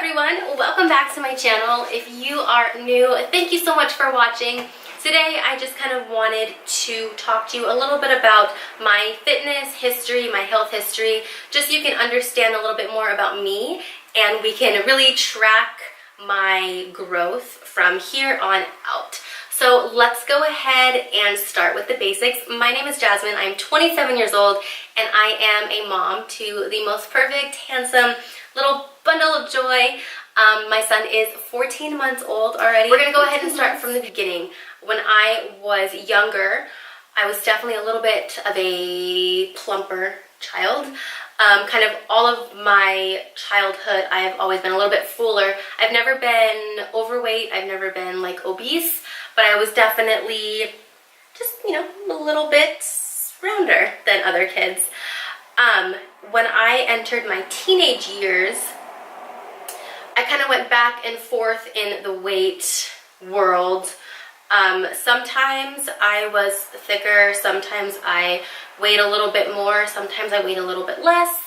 everyone, welcome back to my channel. If you are new, thank you so much for watching. Today I just kind of wanted to talk to you a little bit about my fitness history, my health history, just so you can understand a little bit more about me and we can really track my growth from here on out. So let's go ahead and start with the basics. My name is Jasmine, I'm 27 years old and I am a mom to the most perfect, handsome little bundle of joy. My son is 14 months old already. We're gonna go ahead and start from the beginning. When I was younger, I was definitely a little bit of a plumper child. Kind of all of my childhood, I've always been a little bit fuller. I've never been overweight, I've never been like obese, but I was definitely just, you know, a little bit rounder than other kids. When I entered my teenage years, I kind of went back and forth in the weight world. Sometimes I was thicker, sometimes I weighed a little bit more, sometimes I weighed a little bit less.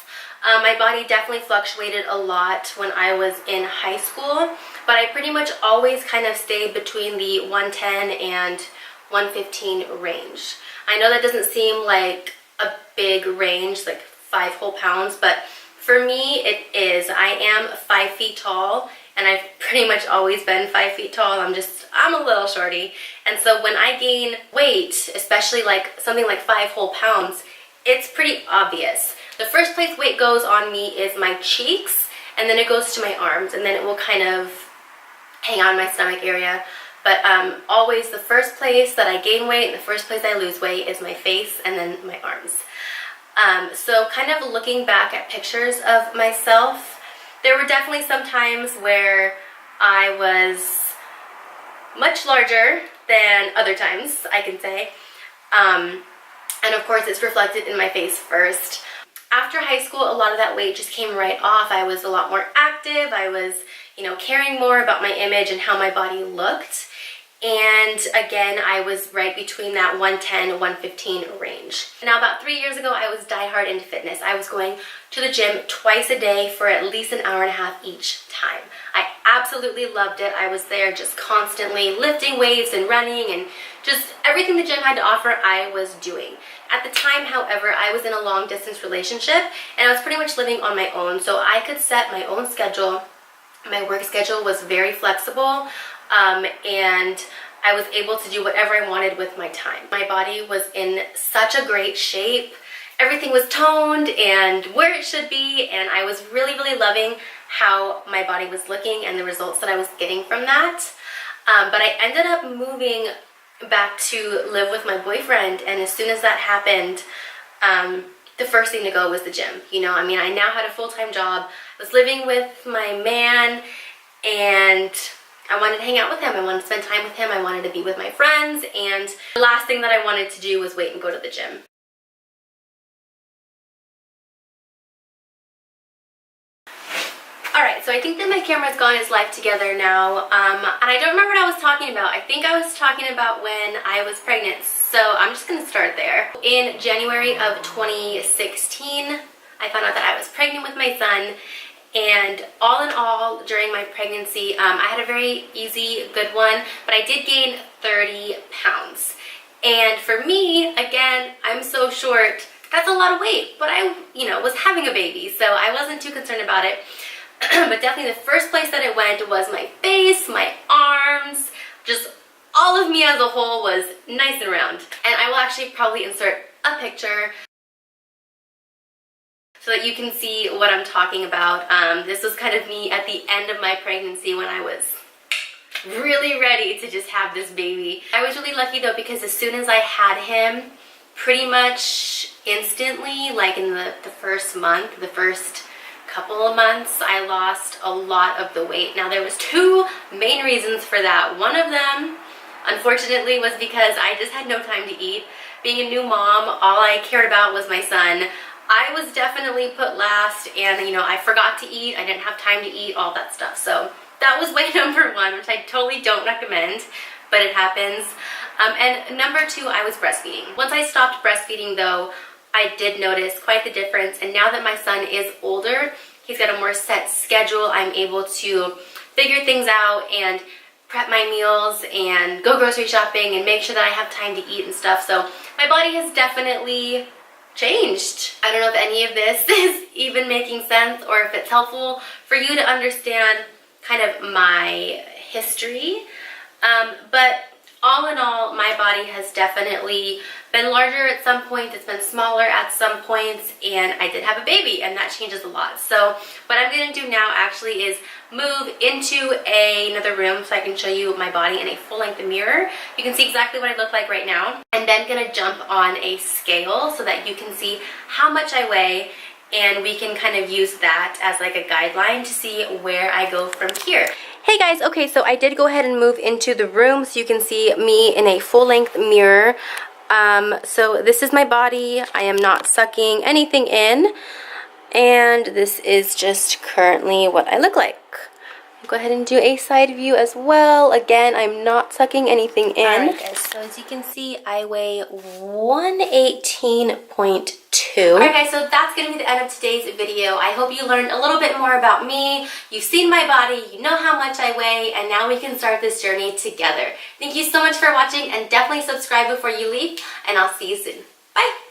My body definitely fluctuated a lot when I was in high school, but I pretty much always kind of stayed between the 110 and 115 range. I know that doesn't seem like a big range, like 5 whole pounds, but for me it is. I am 5 feet tall and I've pretty much always been 5 feet tall. I'm a little shorty, and so when I gain weight, especially like something like 5 whole pounds, it's pretty obvious. The first place weight goes on me is my cheeks, and then it goes to my arms, and then it will kind of hang on my stomach area. But always the first place that I gain weight, the first place I lose weight is my face and then my arms. So kind of looking back at pictures of myself, there were definitely some times where I was much larger than other times, I can say. And of course it's reflected in my face first. After high school, a lot of that weight just came right off. I was a lot more active. I was, you know, caring more about my image and how my body looked. And again, I was right between that 110, 115 range. Now, about 3 years ago, I was diehard into fitness. I was going to the gym twice a day for at least an hour and a half each time. I absolutely loved it. I was there just constantly lifting weights and running, and just everything the gym had to offer, I was doing. At the time, however, I was in a long distance relationship and I was pretty much living on my own, so I could set my own schedule. My work schedule was very flexible. And I was able to do whatever I wanted with my time. My body was in such a great shape. Everything was toned and where it should be, and I was really, really loving how my body was looking and the results that I was getting from that. But I ended up moving back to live with my boyfriend, and as soon as that happened, the first thing to go was the gym. You know, I mean, I now had a full-time job. I was living with my man, and I wanted to hang out with him. I wanted to spend time with him. I wanted to be with my friends. And the last thing that I wanted to do was wait and go to the gym. Alright, so I think that my camera's gotten its life together now. And I don't remember what I was talking about. I think I was talking about when I was pregnant. So I'm just going to start there. In January of 2016, I found out that I was pregnant with my son. And all in all, during my pregnancy, I had a very easy, good one, but I did gain 30 pounds. And for me, again, I'm so short, that's a lot of weight, but I, you know, was having a baby, so I wasn't too concerned about it. But definitely the first place that it went was my face, my arms, just all of me as a whole was nice and round. And I will actually probably insert a picture so that you can see what I'm talking about. This was kind of me at the end of my pregnancy when I was really ready to just have this baby. I was really lucky though, because as soon as I had him, pretty much instantly, like in the first month, the first couple of months, I lost a lot of the weight. Now there was 2 main reasons for that. One of them, unfortunately, was because I just had no time to eat. Being a new mom, all I cared about was my son. I was definitely put last, and you know, I forgot to eat, I didn't have time to eat, all that stuff. So that was way number 1, which I totally don't recommend, but it happens. And number 2, I was breastfeeding. Once I stopped breastfeeding though, I did notice quite the difference, and now that my son is older, He's got a more set schedule. I'm able to figure things out and prep my meals and go grocery shopping and make sure that I have time to eat and stuff. So my body has definitely changed. I don't know if any of this is even making sense or if it's helpful for you to understand kind of my history. But all in all, my body has definitely been larger at some points, it's been smaller at some points, and I did have a baby, and that changes a lot. So what I'm going to do now actually is move into another room so I can show you my body in a full-length mirror. You can see exactly what I look like right now. I'm then going to jump on a scale so that you can see how much I weigh, and we can kind of use that as like a guideline to see where I go from here. Hey guys, okay, so I did go ahead and move into the room so you can see me in a full-length mirror. So this is my body. I am not sucking anything in, and this is just currently what I look like. I'll go ahead and do a side view as well. Again, I'm not sucking anything in. Alright guys, so as you can see, I weigh 118.2. Alright guys, so that's going to be the end of today's video. I hope you learned a little bit more about me. You've seen my body, you know how much I weigh, and now we can start this journey together. Thank you so much for watching, and definitely subscribe before you leave, and I'll see you soon. Bye!